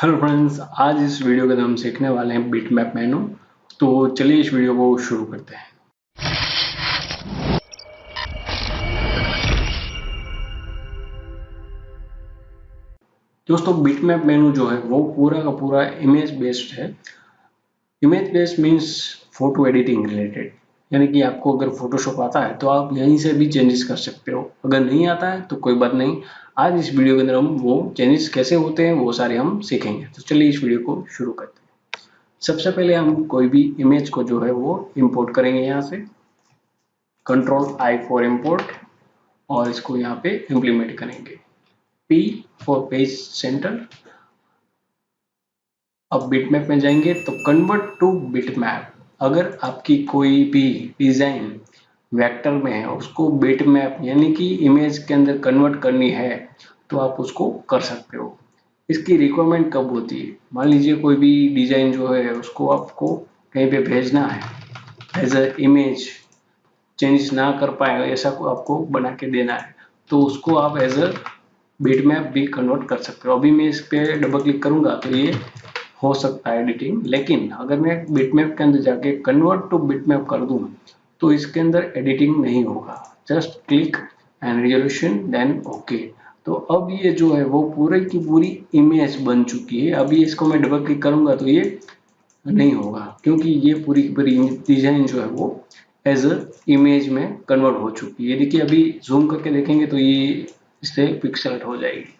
Hello friends, आज इस video के अंदर हम सीखने वाले हैं बिटमैप मेनू। तो चलिए इस वीडियो को शुरू करते हैं। दोस्तों, बिटमैप मेनू जो है वो पूरा का पूरा इमेज बेस्ड है। Image based means photo editing related, यानी कि आपको अगर फोटोशॉप आता है तो आप यहीं से भी चेंजेस कर सकते हो। अगर नहीं आता है तो कोई बात नहीं, आज इस वीडियो के अंदर हम वो चेंजेस कैसे होते हैं वो सारे हम सीखेंगे। तो चलिए इस वीडियो को शुरू करते हैं। सबसे पहले हम कोई भी इमेज को जो है वो इंपोर्ट करेंगे यहाँ से, कंट्रोल आई फॉर इंपोर्ट, और इसको यहाँ पे इम्प्लीमेंट करेंगे। P for page centre. अब बिटमैप में जाएंगे तो कन्वर्ट टू बिटमैप। अगर आपकी कोई भी डिजाइन वेक्टर में है, उसको बिटमैप यानी कि इमेज के अंदर कन्वर्ट करनी है तो आप उसको कर सकते हो। इसकी रिक्वायरमेंट कब होती है? मान लीजिए कोई भी डिजाइन जो है उसको आपको कहीं पे भेजना है एज अ इमेज, चेंज ना कर पाए ऐसा को आपको बना के देना है, तो उसको आप एज अ बिटमैप भी कन्वर्ट कर सकते हो। अभी मैं इस पे डबल क्लिक करूंगा तो ये हो सकता है एडिटिंग, लेकिन अगर मैं बिटमैप के अंदर जाके कन्वर्ट टू बिटमैप कर दूं तो इसके अंदर एडिटिंग नहीं होगा। Just click and resolution then okay. तो अब ये जो है वो पूरी की पूरी इमेज बन चुकी है। अभी इसको मैं डबल क्लिक करूंगा तो ये नहीं होगा, क्योंकि ये पूरी की पूरी डिजाइन जो है वो एज अ इमेज में कन्वर्ट हो चुकी है। देखिए अभी जूम करके देखेंगे तो ये इससे पिक्सेलेट हो जाएगी,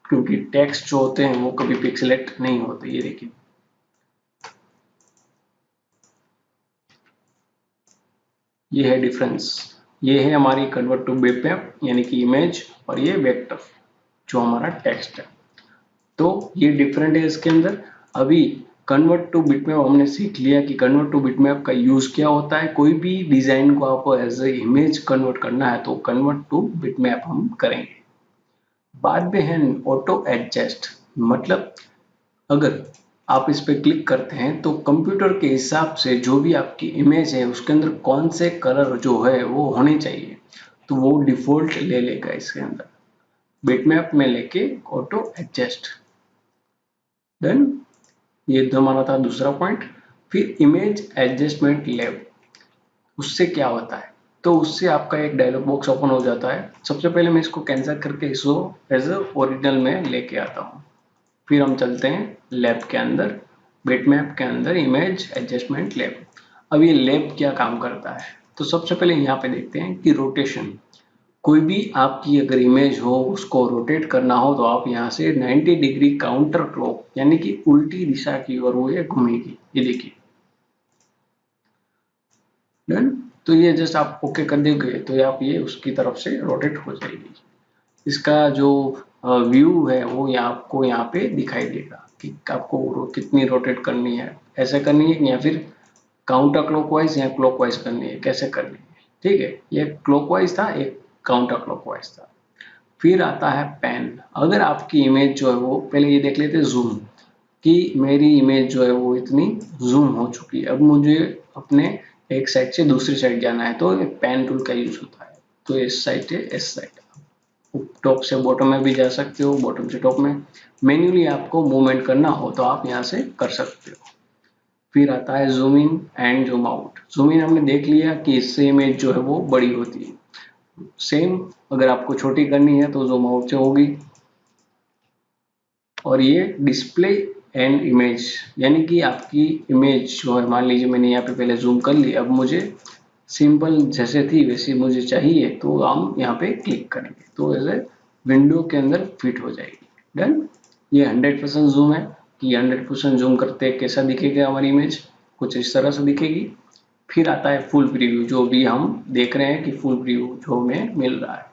क्योंकि टेक्स्ट जो होते हैं वो कभी पिक्सेलेट नहीं होते। ये देखिए, ये है डिफरेंस। ये है हमारी कन्वर्ट टू बिटमैप यानी कि इमेज, और ये वेक्टर जो हमारा टेक्स्ट है। तो ये डिफरेंट है इसके अंदर। अभी कन्वर्ट टू बिटमैप हमने सीख लिया कि कन्वर्ट टू बिटमैप का यूज क्या होता है। कोई भी डिजाइन को आपको एज ए इमेज कन्वर्ट करना है तो कन्वर्ट टू बिटमैप हम करेंगे। बाद में है ऑटो एडजस्ट, मतलब अगर आप इस पे क्लिक करते हैं तो कंप्यूटर के हिसाब से जो भी आपकी इमेज है उसके अंदर कौन से कलर जो है वो होने चाहिए, तो वो डिफॉल्ट ले लेगा इसके अंदर। बिटमैप में लेके ऑटो एडजस्ट, देन ये तो हमारा था दूसरा पॉइंट। फिर इमेज एडजस्टमेंट लैब, उससे क्या होता है? तो उससे आपका एक डायलॉग बॉक्स ओपन हो जाता है। सबसे पहले मैं इसको कैंसिल करके इसको एज अ ओरिजिनल में लेके आता हूँ। फिर हम चलते हैं लैब के अंदर, बिटमैप के अंदर इमेज एडजस्टमेंट लैब। अब ये लैब क्या काम करता है? तो सबसे पहले यहाँ पे देखते हैं कि रोटेशन। कोई भी आपकी अगर इमेज हो उसको रोटेट करना हो तो आप यहाँ से 90 डिग्री काउंटर क्लॉक यानी कि उल्टी दिशा की ओर वो ये घूमेगी। ये देखिए, डन। तो ये जस्ट आप ओके कर देंगे तो आप ये उसकी तरफ से रोटेट हो जाएगी। इसका जो व्यू है वो आपको यहाँ पे दिखाई देगा कि आपको कितनी रोटेट करनी है, ऐसे करनी है या फिर काउंटर क्लॉकवाइज या क्लॉकवाइज करनी है, कैसे करनी है। ठीक है, ये क्लॉकवाइज था, एक काउंटर क्लॉकवाइज था। फिर आता है पेन। अगर आपकी इमेज जो है वो, पहले ये देख लेते हैं जूम, कि मेरी इमेज जो है वो इतनी जूम हो चुकी है। अब मुझे अपने एक साइड से दूसरी साइड जाना है तो पेन टूल का यूज होता है। तो इस साइड से इस साइड, टॉप से बॉटम में भी जा सकते हो, बॉटम से टॉप में। मैन्युअली आपको मूवमेंट करना हो तो आप यहाँ से कर सकते हो। फिर आता है zoom in and zoom out. Zoom in हमने देख लिया कि इससे इमेज जो है वो बड़ी होती है। सेम अगर आपको छोटी करनी है तो जूम आउट से होगी। और ये डिस्प्ले एंड इमेज, यानी कि आपकी इमेज जो है, मान लीजिए मैंने यहाँ पे पहले जूम कर ली, अब मुझे सिंपल जैसे थी वैसी मुझे चाहिए तो हम यहाँ पे क्लिक करेंगे तो ऐसे विंडो के अंदर फिट हो जाएगी। डन। ये 100% जूम है कि 100% जूम करते कैसा दिखेगा हमारी इमेज, कुछ इस तरह से दिखेगी। फिर आता है फुल प्रीव्यू, जो भी हम देख रहे हैं कि फुल प्रीव्यू जो हमें मिल रहा है।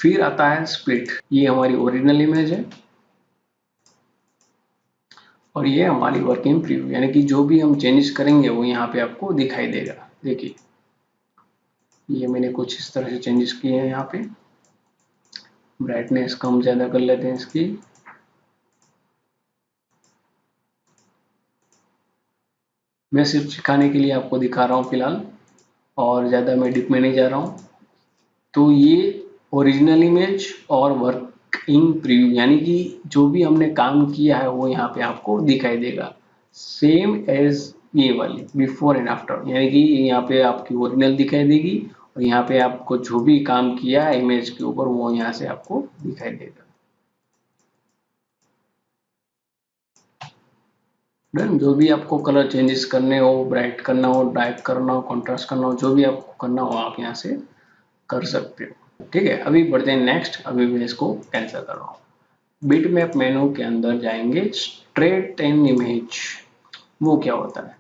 फिर आता है स्प्लिट, ये हमारी ओरिजिनल इमेज है और ये हमारी वर्किंग प्रीव्यू, यानी कि जो भी हम चेंजेस करेंगे वो यहाँ पे आपको दिखाई देगा। देखिए, ये मैंने कुछ इस तरह से चेंजेस किए हैं। यहाँ पे ब्राइटनेस कम ज़्यादा कर लेते हैं इसकी। मैं सिर्फ सिखाने के लिए आपको दिखा रहा हूँ फिलहाल, और ज़्यादा मैं डिप में नहीं जा रहा हूँ। तो ये ओरिजिनल इमेज और वर्क इन प्रीव्यू, यानी कि जो भी हमने काम किया है वो यहाँ पे आपको दिखाई देगा, सेम एज ये वाली बिफोर एंड आफ्टर, यानी कि यहाँ पे आपकी ओरिजिनल दिखाई देगी और यहाँ पे आपको जो भी काम किया है इमेज के ऊपर वो यहाँ से आपको दिखाई देगा। डन। जो भी आपको कलर चेंजेस करने हो, ब्राइट करना हो, डार्क करना हो, कॉन्ट्रास्ट करना हो, जो भी आपको करना हो आप यहाँ से कर सकते हो। ठीक है, अभी बढ़ते हैं नेक्स्ट। अभी मैं इसको कैंसिल कर रहा हूँ। बिटमैप मेनू के अंदर जाएंगे, स्ट्रेट एंड इमेज, वो क्या होता है?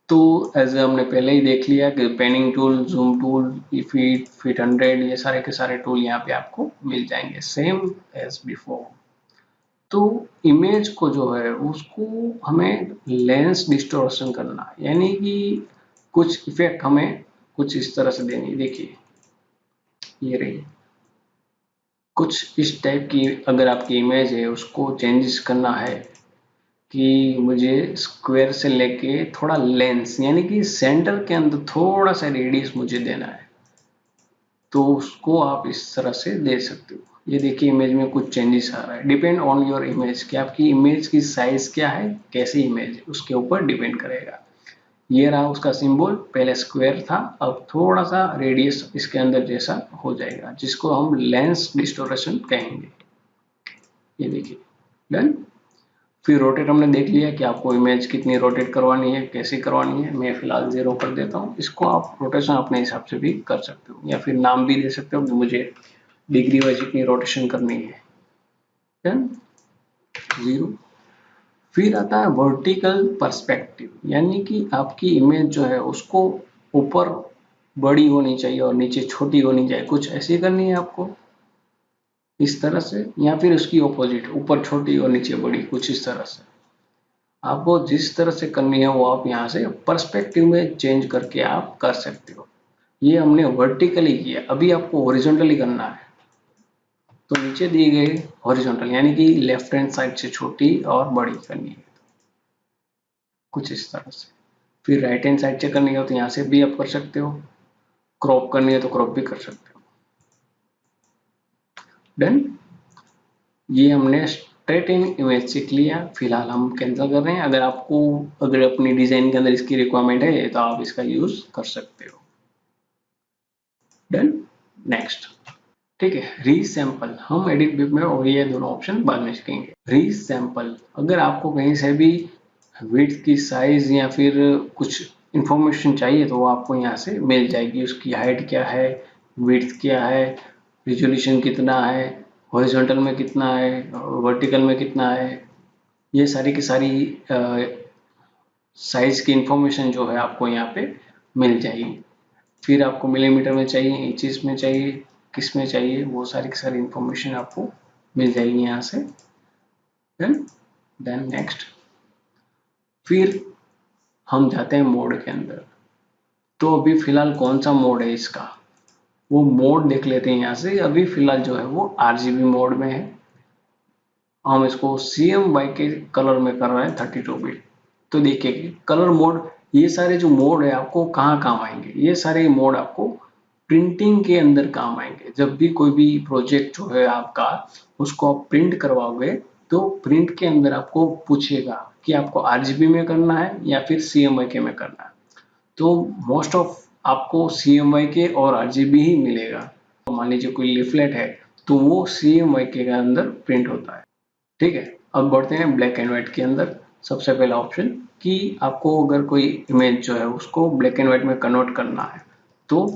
तो एज हमने पहले ही देख लिया कि panning tool, zoom tool, fit 100, ये सारे के सारे टूल यहाँ पे आपको मिल जाएंगे सेम एज बिफोर। तो इमेज को जो है उसको हमें लेंस डिस्टॉर्शन करना है, यानी कि कुछ इफेक्ट हमें कुछ इस तरह से देनी है। देखिए ये रही कुछ इस टाइप की, अगर आपकी इमेज है उसको चेंजेस करना है कि मुझे स्क्वायर से लेके थोड़ा लेंस, यानी कि सेंटर के अंदर थोड़ा सा रेडियस मुझे देना है, तो उसको आप इस तरह से दे सकते हो। ये देखिए इमेज में कुछ चेंजेस आ रहा है, डिपेंड ऑन योर इमेज कि आपकी इमेज की साइज क्या है, कैसी इमेज है, उसके ऊपर डिपेंड करेगा। ये रहा उसका सिंबल, पहले स्क्वायर था, अब थोड़ा सा रेडियस इसके अंदर जैसा हो जाएगा, जिसको हम लेंस डिस्टोरेशन कहेंगे। ये देखिए डन। फिर रोटेट हमने देख लिया कि आपको इमेज कितनी रोटेट करवानी है, कैसे करवानी है। मैं फिलहाल 0 कर देता हूँ। इसको आप रोटेशन अपने हिसाब से भी कर सकते हो, या फिर नाम भी दे सकते हो कि मुझे डिग्री वाइज इतनी रोटेशन करनी है। डन। 0। फिर आता है वर्टिकल पर्सपेक्टिव, यानी कि आपकी इमेज जो है उसको ऊपर बड़ी होनी चाहिए और नीचे छोटी होनी चाहिए, कुछ ऐसी करनी है आपको इस तरह से, या फिर उसकी ऑपोजिट, ऊपर छोटी और नीचे बड़ी, कुछ इस तरह से। आपको जिस तरह से करनी है वो आप यहाँ से पर्सपेक्टिव में चेंज करके आप कर सकते हो। ये हमने वर्टिकली किया, अभी आपको हॉरिजॉन्टली करना है। तो नीचे दिए गए हॉरिजॉन्टल, यानी कि लेफ्ट हैंड साइड से छोटी और बड़ी करनी है, कुछ इस तरह से। फिर राइट हैंड साइड से करनी हो तो यहाँ से भी आप कर सकते हो, क्रॉप करनी है तो क्रॉप भी कर सकते हो। डन। ये हमने स्ट्रेट इन इमेज सीख लिया। फिलहाल हम कैंसिल कर रहे हैं। अगर आपको, अगर अपनी डिजाइन के अंदर इसकी रिक्वायरमेंट है तो आप इसका यूज कर सकते हो। डन। नेक्स्ट। ठीक है, रीसैंपल हम एडिट व्यू में, और ये दोनों ऑप्शन बाद में सीखेंगे। रीसैंपल, अगर आपको कहीं से भी विड्थ की साइज या फिर कुछ इंफॉर्मेशन चाहिए तो वो आपको यहाँ से मिल जाएगी। उसकी हाइट क्या है, विड्थ क्या है, रिजोल्यूशन कितना है, हॉरिजॉन्टल में कितना है, वर्टिकल में कितना है, ये सारी की सारी साइज की इंफॉर्मेशन जो है आपको यहाँ पे मिल जाएगी। फिर आपको मिलीमीटर में चाहिए, इंचेस में चाहिए, किस में चाहिए, वो सारी की सारी इंफॉर्मेशन आपको मिल जाएगी यहाँ से। Then next. फिर हम जाते हैं मोड के अंदर। तो अभी फिलहाल कौन सा मोड है इसका, वो मोड देख लेते हैं यहाँ से। अभी फिलहाल जो है वो RGB मोड में है। हम इसको CMYK के कलर में कर रहे हैं 32 बिट। तो देखिए कलर मोड, ये सारे जो मोड है आपको कहाँ काम आएंगे, ये सारे मोड आपको प्रिंटिंग के अंदर काम आएंगे। जब भी कोई भी प्रोजेक्ट जो है आपका उसको आप प्रिंट करवाओगे तो प्रिंट के अंदर आपको पूछेगा कि आपको RGB में करना है या फिर CMYK में करना है। तो मोस्ट ऑफ आपको CMYK और RGB ही मिलेगा। तो मान लीजिए कोई लिफलेट है तो वो CMYK के अंदर प्रिंट होता है। ठीक है, अब बढ़ते हैं ब्लैक एंड व्हाइट के अंदर। सबसे पहला ऑप्शन कि आपको अगर कोई इमेज जो है उसको ब्लैक एंड व्हाइट में कन्वर्ट करना है तो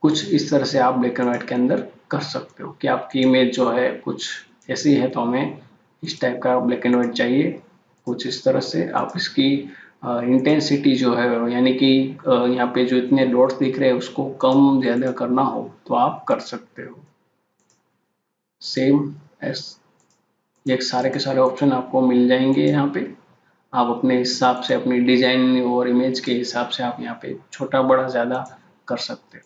कुछ इस तरह से आप ब्लैक एंड व्हाइट के अंदर कर सकते हो कि आपकी इमेज जो है कुछ ऐसी है तो हमें इस टाइप का ब्लैक एंड व्हाइट चाहिए। कुछ इस तरह से आप इसकी इंटेंसिटी जो है, यानी कि यहाँ पे जो इतने डॉट्स दिख रहे हैं उसको कम ज़्यादा करना हो तो आप कर सकते हो। सेम एस, ये सारे के सारे ऑप्शन आपको मिल जाएंगे यहाँ पे। आप अपने हिसाब से, अपनी डिजाइन और इमेज के हिसाब से आप यहाँ पे छोटा बड़ा ज़्यादा कर सकते हो।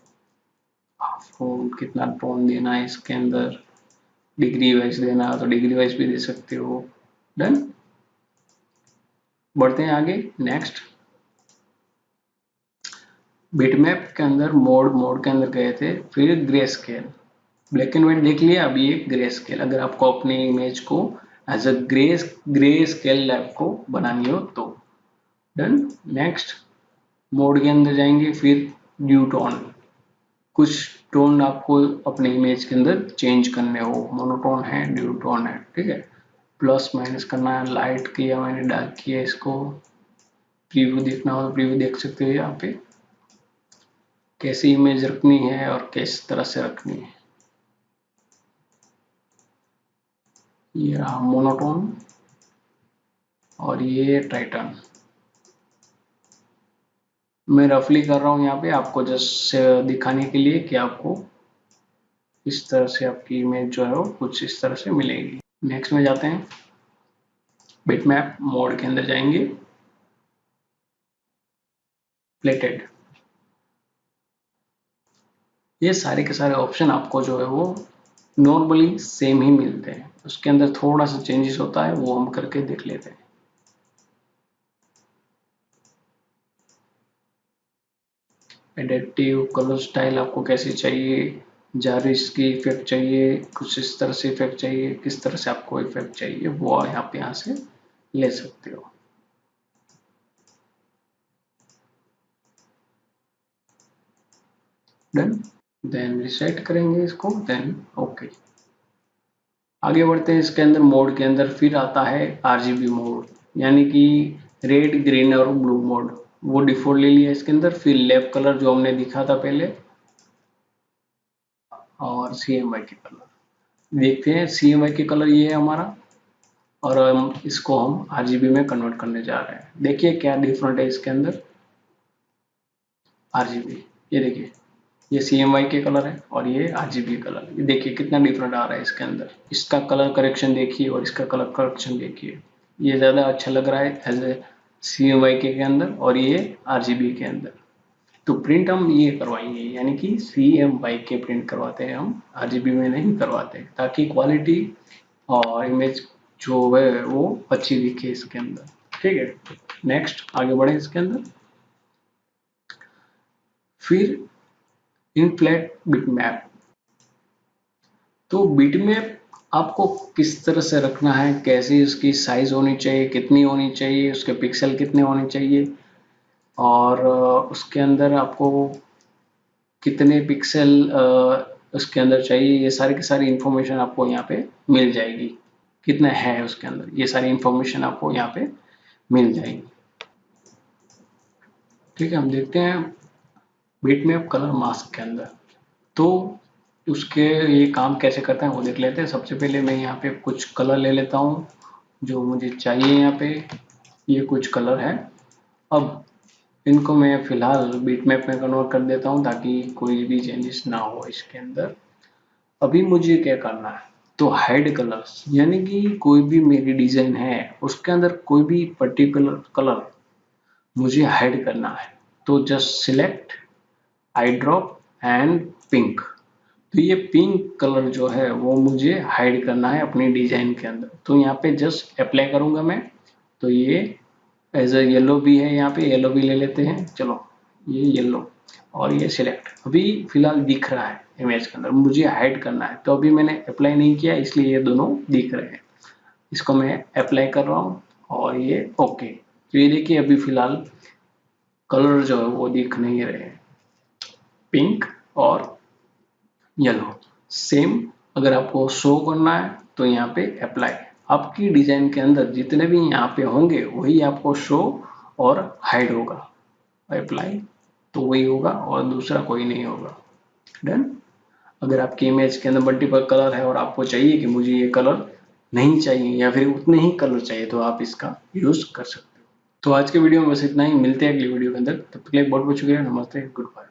आपको कितना टोन देना है इसके अंदर, डिग्री वाइज देना है तो डिग्री वाइज भी दे सकते हो। डन। बढ़ते हैं आगे नेक्स्ट। बिटमैप के अंदर मोड के अंदर गए थे, फिर grey scale. Black and white देख लिया, अभी एक ग्रे स्केल, अगर आपको अपनी इमेज को एज अ ग्रे स्केल आपको बनानी हो तो। डन। नेक्स्ट मोड के अंदर जाएंगे, फिर ड्यू टोन, कुछ टोन आपको अपने इमेज के अंदर चेंज करने हो, मोनोटोन है, ड्यू टोन है, ठीक है। प्लस माइनस करना है, लाइट किया मैंने, डार्क किया, इसको प्रीव्यू देखना हो तो प्रीव्यू देख सकते हो यहाँ पे, कैसी इमेज रखनी है और किस तरह से रखनी है। ये रहा मोनोटोन और ये टाइटन। मैं रफली कर रहा हूँ यहाँ पे आपको जस्ट दिखाने के लिए कि आपको इस तरह से आपकी इमेज जो है वो कुछ इस तरह से मिलेगी। नेक्स्ट में जाते हैं, बिटमैप मोड के अंदर जाएंगे, प्लेटेड। ये सारे के सारे ऑप्शन आपको जो है वो नॉर्मली सेम ही मिलते हैं, उसके अंदर थोड़ा सा चेंजेस होता है, वो हम करके देख लेते हैं। एडेप्टिव कलर स्टाइल आपको कैसी चाहिए, जारिस की इफेक्ट चाहिए, कुछ इस तरह से इफेक्ट चाहिए, किस तरह से आपको इफेक्ट चाहिए वो आप यहाँ से ले सकते हो। डन। देन रिसेट करेंगे इसको, देन ओके। आगे बढ़ते हैं, इसके अंदर मोड के अंदर फिर आता है आरजीबी मोड, यानी कि रेड ग्रीन और ब्लू मोड, वो डिफॉल्ट ले लिया इसके अंदर। फिर लैब कलर जो हमने दिखा था पहले, और CMY के कलर देखते हैं। CMY के कलर ये है हमारा, और इसको हम आरजीबी में कन्वर्ट करने जा रहे हैं। देखिए क्या डिफरेंट है इसके अंदर। आरजीबी, ये देखिए, ये CMY के कलर है और ये आरजीबी कलर, ये देखिए कितना डिफरेंट आ रहा है इसके अंदर। इसका कलर करेक्शन देखिए और इसका कलर करेक्शन देखिए, ये ज़्यादा अच्छा लग रहा है एज ए CMY के अंदर और ये आरजीबी के अंदर। तो प्रिंट हम ये करवाएंगे, यानी कि CMY के प्रिंट करवाते हैं हम, आरजीबी में नहीं करवाते, ताकि क्वालिटी और इमेज जो है वो अच्छी दिखे इसके अंदर, ठीक है। नेक्स्ट आगे बढ़े इसके अंदर, फिर इनफ्लेट बिटमैप। तो बिटमैप आपको किस तरह से रखना है, कैसी उसकी साइज होनी चाहिए, कितनी होनी चाहिए, उसके पिक्सल कितने होने चाहिए, और उसके अंदर आपको कितने पिक्सल उसके अंदर चाहिए, ये सारी की सारी इंफॉर्मेशन आपको यहाँ पे मिल जाएगी। कितना है उसके अंदर, ये सारी इंफॉर्मेशन आपको यहाँ पे मिल जाएगी, ठीक है। हम देखते हैं बिटमैप कलर मास्क के अंदर, तो उसके ये काम कैसे करते हैं वो देख लेते हैं। सबसे पहले मैं यहाँ पे कुछ कलर ले लेता हूँ जो मुझे चाहिए यहाँ पे, ये कुछ कलर है। अब इनको मैं फिलहाल बिटमैप में कन्वर्ट कर देता हूँ ताकि कोई भी चेंजेस ना हो इसके अंदर। अभी मुझे क्या करना है, तो हाइड कलर्स, यानी कि कोई भी मेरी डिजाइन है उसके अंदर कोई भी पर्टिकुलर कलर मुझे हाइड करना है, तो just select I drop and pink. तो ये पिंक कलर जो है वो मुझे हाइड करना है अपनी डिजाइन के अंदर, तो यहाँ पे जस्ट अप्लाई करूंगा मैं। तो ये एज अ येलो भी है, यहाँ पे येलो भी ले लेते हैं, चलो ये येलो, और ये सिलेक्ट अभी फिलहाल दिख रहा है इमेज के अंदर, मुझे हाइड करना है तो अभी मैंने अप्लाई नहीं किया इसलिए ये दोनों दिख रहे हैं। इसको मैं अप्लाई कर रहा हूँ और ये ओके। तो ये देखिए अभी फिलहाल कलर जो है वो दिख नहीं रहे हैं, पिंक और येलो सेम। अगर आपको शो करना है तो यहाँ पे अप्लाई, आपकी डिजाइन के अंदर जितने भी यहाँ पे होंगे वही आपको शो और हाइड होगा। अप्लाई तो वही होगा और दूसरा कोई नहीं होगा। डन। अगर आपकी इमेज के अंदर मल्टीपल कलर है और आपको चाहिए कि मुझे ये कलर नहीं चाहिए या फिर उतने ही कलर चाहिए, तो आप इसका यूज कर सकते हो। तो आज के वीडियो में बस इतना ही, मिलते हैं अगली वीडियो के अंदर, तब तक के लिए बहुत बहुत शुक्रिया, नमस्ते, गुड बाय।